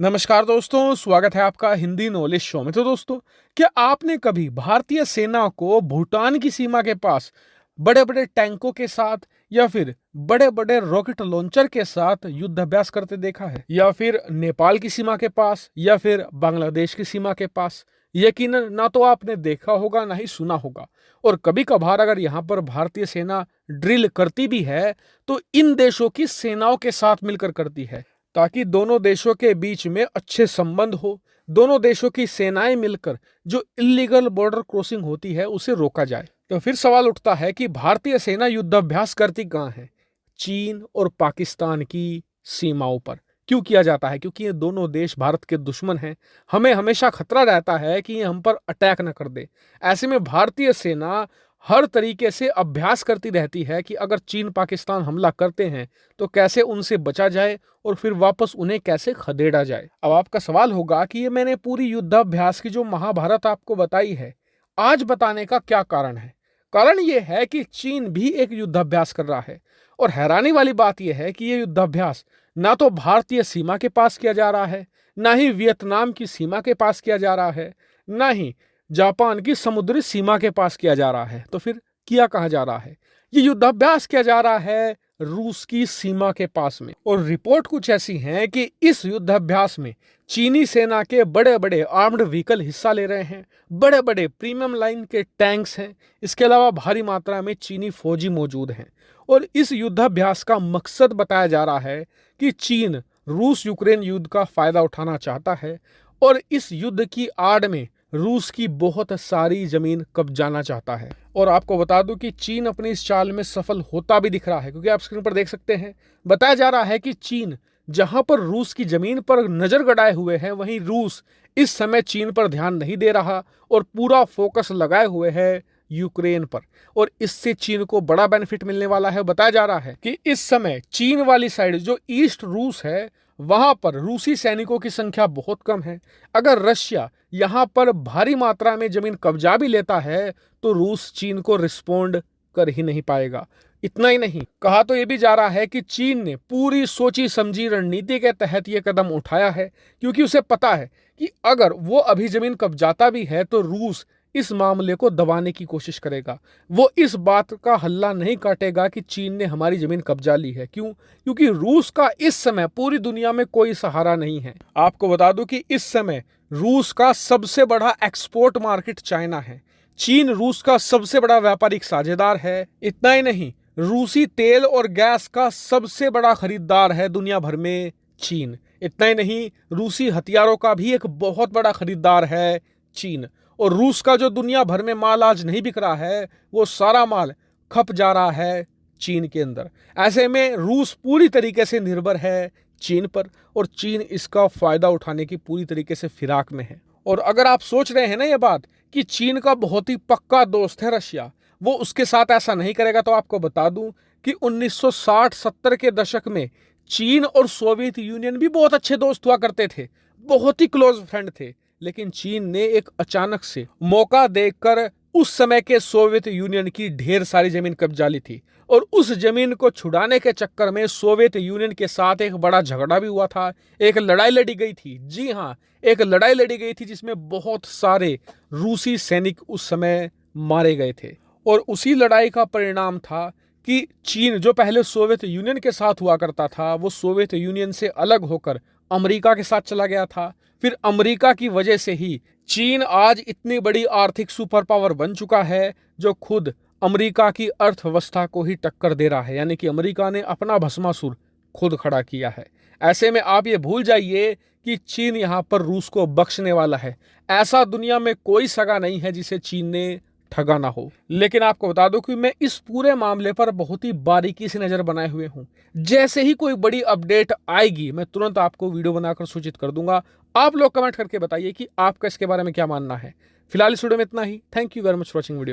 नमस्कार दोस्तों, स्वागत है आपका हिंदी नॉलेज शो में। तो दोस्तों, क्या आपने कभी भारतीय सेना को भूटान की सीमा के पास बड़े-बड़े टैंकों के साथ या फिर बड़े-बड़े रॉकेट लॉन्चर के साथ युद्ध अभ्यास करते देखा है? या फिर नेपाल की सीमा के पास या फिर बांग्लादेश की सीमा के पास? यकीनन ना तो आपने देखा होगा ना ही सुना होगा। और कभी-कभार अगर यहाँ पर भारतीय सेना ड्रिल करती भी है तो इन देशों की सेनाओं के साथ मिलकर करती है, ताकि दोनों देशों के बीच में अच्छे संबंध हो, दोनों देशों की सेनाएं मिलकर जो इलीगल बॉर्डर क्रॉसिंग होती है उसे रोका जाए। तो फिर सवाल उठता है कि भारतीय सेना युद्धाभ्यास करती कहाँ है? चीन और पाकिस्तान की सीमाओं पर। क्यों किया जाता है? क्योंकि ये दोनों देश भारत के दुश्मन हैं। हमें हमेशा खतरा रहता है कि ये हम पर अटैक न कर दे। ऐसे में भारतीय सेना हर तरीके से अभ्यास करती रहती है कि अगर चीन पाकिस्तान हमला करते हैं तो कैसे उनसे बचा जाए और फिर वापस उन्हें कैसे खदेड़ा जाए। अब आपका सवाल होगा कि ये मैंने पूरी युद्धाभ्यास की जो महाभारत आपको बताई है, आज बताने का क्या कारण है? कारण ये है कि चीन भी एक युद्धाभ्यास कर रहा है। और हैरानी वाली बात यह है कि ये युद्धाभ्यास ना तो भारतीय सीमा के पास किया जा रहा है, ना ही वियतनाम की सीमा के पास किया जा रहा है, ना ही जापान की समुद्री सीमा के पास किया जा रहा है। तो फिर किया कहाँ जा रहा है? ये युद्धाभ्यास किया जा रहा है रूस की सीमा के पास में। और रिपोर्ट कुछ ऐसी है कि इस युद्धाभ्यास में चीनी सेना के बड़े बड़े आर्म्ड व्हीकल हिस्सा ले रहे हैं, बड़े बड़े प्रीमियम लाइन के टैंक्स हैं, इसके अलावा भारी मात्रा में चीनी फौजी मौजूद हैं। और इस युद्धाभ्यास का मकसद बताया जा रहा है कि चीन रूस यूक्रेन युद्ध का फायदा उठाना चाहता है और इस युद्ध की आड़ में रूस की बहुत सारी जमीन कब्जाना चाहता है। और आपको बता दूं कि चीन अपनी इस चाल में सफल होता भी दिख रहा है, क्योंकि आप स्क्रीन पर देख सकते हैं, बताया जा रहा है कि चीन जहां पर रूस की जमीन पर नजर गड़ाए हुए हैं, वहीं रूस इस समय चीन पर ध्यान नहीं दे रहा और पूरा फोकस लगाए हुए है यूक्रेन पर। और इससे चीन को बड़ा बेनिफिट मिलने वाला है। बताया जा रहा है कि इस समय चीन वाली साइड जो ईस्ट रूस है, वहां पर रूसी सैनिकों की संख्या बहुत कम है। अगर रशिया यहां पर भारी मात्रा में जमीन कब्जा भी लेता है तो रूस चीन को रिस्पोंड कर ही नहीं पाएगा। इतना ही नहीं, कहा तो यह भी जा रहा है कि चीन ने पूरी सोची समझी रणनीति के तहत यह कदम उठाया है, क्योंकि उसे पता है कि अगर वो अभी जमीन कब्जाता भी है तो रूस इस मामले को दबाने की कोशिश करेगा। वो इस बात का हल्ला नहीं काटेगा कि चीन ने हमारी जमीन कब्जा ली है। क्यों? क्योंकि रूस का इस समय पूरी दुनिया में कोई सहारा नहीं है। आपको बता दूं कि इस समय रूस का सबसे बड़ा एक्सपोर्ट मार्केट चाइना है। चीन रूस का सबसे बड़ा व्यापारिक साझेदार है। इतना ही नहीं, रूसी तेल और गैस का सबसे बड़ा खरीदार है दुनिया भर में चीन। इतना ही नहीं, रूसी हथियारों का भी एक बहुत बड़ा खरीदार है चीन। और रूस का जो दुनिया भर में माल आज नहीं बिक रहा है, वो सारा माल खप जा रहा है चीन के अंदर। ऐसे में रूस पूरी तरीके से निर्भर है चीन पर और चीन इसका फायदा उठाने की पूरी तरीके से फिराक में है। और अगर आप सोच रहे हैं ना ये बात कि चीन का बहुत ही पक्का दोस्त है रशिया, वो उसके साथ ऐसा नहीं करेगा, तो आपको बता दूं कि 1960-70 के दशक में चीन और सोवियत यूनियन भी बहुत अच्छे दोस्त हुआ करते थे, बहुत ही क्लोज फ्रेंड थे। लेकिन चीन ने एक अचानक से मौका देखकर उस समय के सोवियत यूनियन की ढेर सारी जमीन कब्जा ली थी और उस जमीन को छुड़ाने के चक्कर में सोवियत यूनियन के साथ एक बड़ा झगड़ा भी हुआ था, एक लड़ाई लड़ी गई थी। जी हाँ, एक लड़ाई लड़ी गई थी जिसमें बहुत सारे रूसी सैनिक उस समय मारे गए थे। और उसी लड़ाई का परिणाम था कि चीन जो पहले सोवियत यूनियन के साथ हुआ करता था, वो सोवियत यूनियन से अलग होकर अमेरिका के साथ चला गया था। फिर अमेरिका की वजह से ही चीन आज इतनी बड़ी आर्थिक सुपर पावर बन चुका है जो खुद अमेरिका की अर्थव्यवस्था को ही टक्कर दे रहा है। यानी कि अमेरिका ने अपना भस्मासुर खुद खड़ा किया है। ऐसे में आप ये भूल जाइए कि चीन यहाँ पर रूस को बख्शने वाला है। ऐसा दुनिया में कोई सगा नहीं है जिसे चीन ने ठगा ना हो। लेकिन आपको बता दूं कि मैं इस पूरे मामले पर बहुत ही बारीकी से नजर बनाए हुए हूं। जैसे ही कोई बड़ी अपडेट आएगी मैं तुरंत आपको वीडियो बनाकर सूचित कर दूंगा। आप लोग कमेंट करके बताइए कि आपका इसके बारे में क्या मानना है। फिलहाल इस वीडियो में इतना ही। Thank you very much for watching video.